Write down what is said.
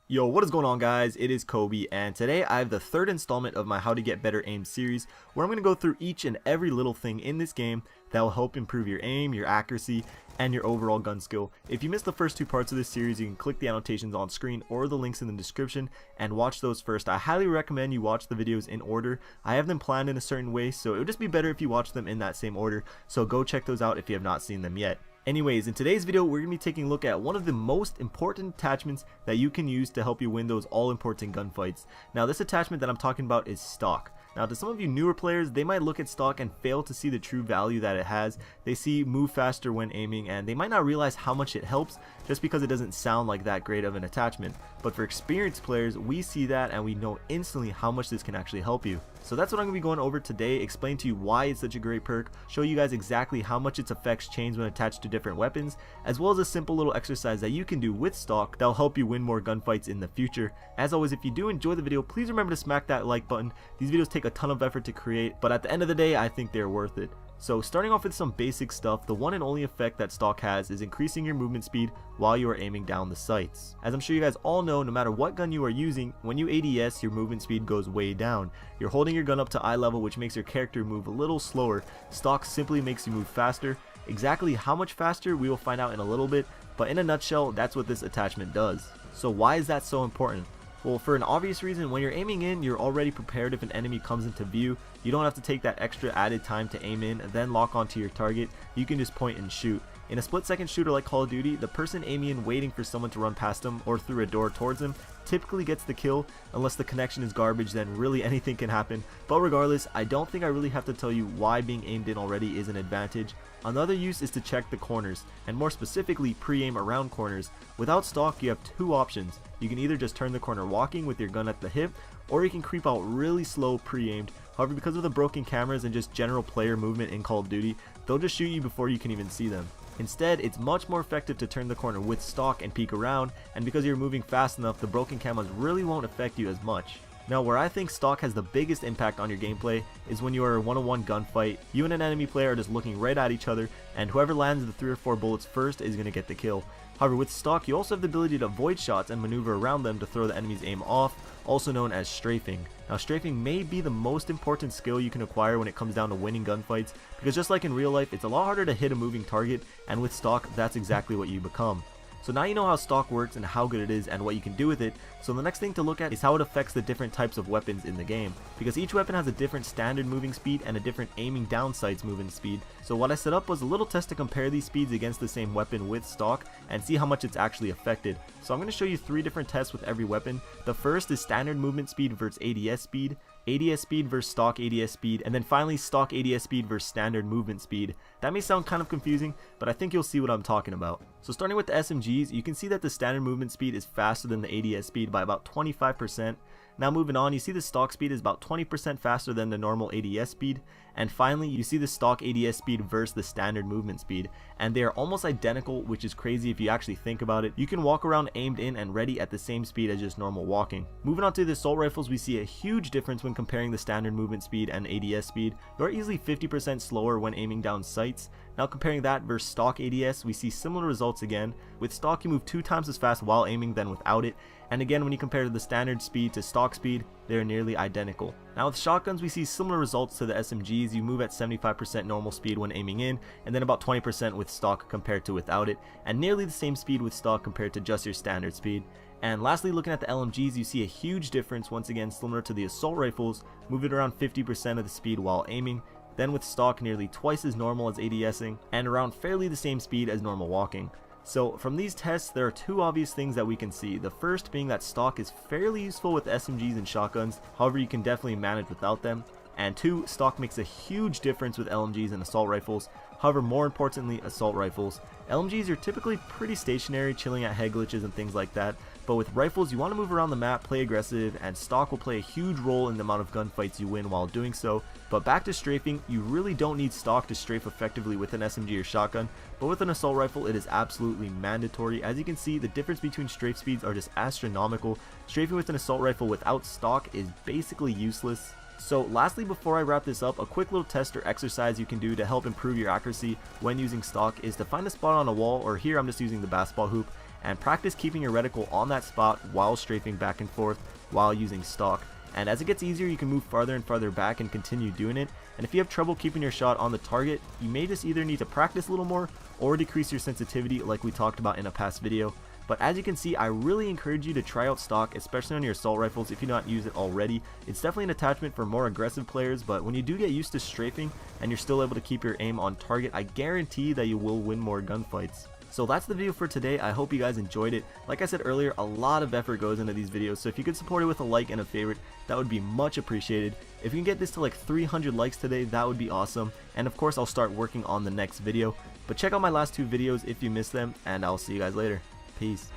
Yo, what is going on, guys? It is Kobe, and today I have the third installment of my How to Get Better Aim series, where I'm going to go through each and every little thing in this game that will help improve your aim, your accuracy, and your overall gun skill. If you missed the first two parts of this series, you can click the annotations on screen or the links in the description and watch those first. I highly recommend you watch the videos in order. I have them planned in a certain way, so it would just be better if you watch them in that same order, so go check those out if you have not seen them yet. Anyways, in today's video, we're going to be taking a look at one of the most important attachments that you can use to help you win those all-important gunfights. Now, this attachment that I'm talking about is stock. Now, to some of you newer players, they might look at stock and fail to see the true value that it has. They see move faster when aiming, and they might not realize how much it helps just because it doesn't sound like that great of an attachment. But for experienced players, we see that and we know instantly how much this can actually help you. So that's what I'm going to be going over today, explain to you why it's such a great perk, show you guys exactly how much its effects change when attached to different weapons, as well as a simple little exercise that you can do with stock that'll help you win more gunfights in the future. As always, if you do enjoy the video, please remember to smack that like button. These videos take a ton of effort to create, but at the end of the day, I think they're worth it. So starting off with some basic stuff, the one and only effect that stock has is increasing your movement speed while you are aiming down the sights. As I'm sure you guys all know, no matter what gun you are using, when you ADS, your movement speed goes way down. You're holding your gun up to eye level, which makes your character move a little slower. Stock simply makes you move faster. Exactly how much faster we will find out in a little bit, but in a nutshell, that's what this attachment does. So why is that so important? Well, for an obvious reason, when you're aiming in, you're already prepared if an enemy comes into view. You don't have to take that extra added time to aim in and then lock onto your target. You can just point and shoot. In a split-second shooter like Call of Duty, the person aiming in waiting for someone to run past them or through a door towards them typically gets the kill. Unless the connection is garbage, then really anything can happen. But regardless, I don't think I really have to tell you why being aimed in already is an advantage. Another use is to check the corners, and more specifically pre-aim around corners. Without stock, you have two options. You can either just turn the corner walking with your gun at the hip, or you can creep out really slow pre-aimed. However, because of the broken cameras and just general player movement in Call of Duty, they'll just shoot you before you can even see them. Instead, it's much more effective to turn the corner with stock and peek around, and because you're moving fast enough, the broken cameras really won't affect you as much. Now, where I think stock has the biggest impact on your gameplay is when you are in a one-on-one gunfight. You and an enemy player are just looking right at each other, and whoever lands the 3 or 4 bullets first is going to get the kill. However, with stock, you also have the ability to avoid shots and maneuver around them to throw the enemy's aim off, also known as strafing. Now, strafing may be the most important skill you can acquire when it comes down to winning gunfights, because just like in real life, it's a lot harder to hit a moving target, and with stock, that's exactly what you become. So now you know how stock works and how good it is and what you can do with it. So the next thing to look at is how it affects the different types of weapons in the game, because each weapon has a different standard moving speed and a different aiming down sights moving speed. So what I set up was a little test to compare these speeds against the same weapon with stock and see how much it's actually affected. So I'm going to show you 3 different tests with every weapon. The first is standard movement speed versus ADS speed, ADS speed versus stock ADS speed, and then finally stock ADS speed versus standard movement speed. That may sound kind of confusing, but I think you'll see what I'm talking about. So starting with the SMGs, you can see that the standard movement speed is faster than the ADS speed by about 25%. Now moving on, you see the stock speed is about 20% faster than the normal ADS speed. And finally, you see the stock ADS speed versus the standard movement speed, and they are almost identical, which is crazy if you actually think about it. You can walk around aimed in and ready at the same speed as just normal walking. Moving on to the assault rifles, we see a huge difference when comparing the standard movement speed and ADS speed. They're easily 50% slower when aiming down sights. Now comparing that versus stock ADS, we see similar results again. With stock, you move 2 times as fast while aiming than without it, and again when you compare the standard speed to stock speed, they are nearly identical. Now with shotguns, we see similar results to the SMGs. You move at 75% normal speed when aiming in, and then about 20% with stock compared to without it, and nearly the same speed with stock compared to just your standard speed. And lastly, looking at the LMGs, you see a huge difference, once again similar to the assault rifles, moving around 50% of the speed while aiming, then with stock nearly twice as normal as ADSing, and around fairly the same speed as normal walking. So from these tests, there are 2 obvious things that we can see. The first being that stock is fairly useful with SMGs and shotguns, however you can definitely manage without them. And 2, stock makes a huge difference with LMGs and assault rifles, however more importantly assault rifles. LMGs are typically pretty stationary, chilling at head glitches and things like that, but with rifles you want to move around the map, play aggressive, and stock will play a huge role in the amount of gunfights you win while doing so. But back to strafing, you really don't need stock to strafe effectively with an SMG or shotgun, but with an assault rifle it is absolutely mandatory. As you can see, the difference between strafe speeds are just astronomical. Strafing with an assault rifle without stock is basically useless. So lastly, before I wrap this up, a quick little test or exercise you can do to help improve your accuracy when using stock is to find a spot on a wall, or here I'm just using the basketball hoop, and practice keeping your reticle on that spot while strafing back and forth while using stock. And as it gets easier, you can move farther and farther back and continue doing it. And if you have trouble keeping your shot on the target, you may just either need to practice a little more or decrease your sensitivity like we talked about in a past video. But as you can see, I really encourage you to try out stock, especially on your assault rifles if you don't use it already. It's definitely an attachment for more aggressive players, but when you do get used to strafing and you're still able to keep your aim on target, I guarantee that you will win more gunfights. So that's the video for today. I hope you guys enjoyed it. Like I said earlier, a lot of effort goes into these videos, so if you could support it with a like and a favorite, that would be much appreciated. If you can get this to like 300 likes today, that would be awesome. And of course, I'll start working on the next video. But check out my last two videos if you missed them, and I'll see you guys later. Peace.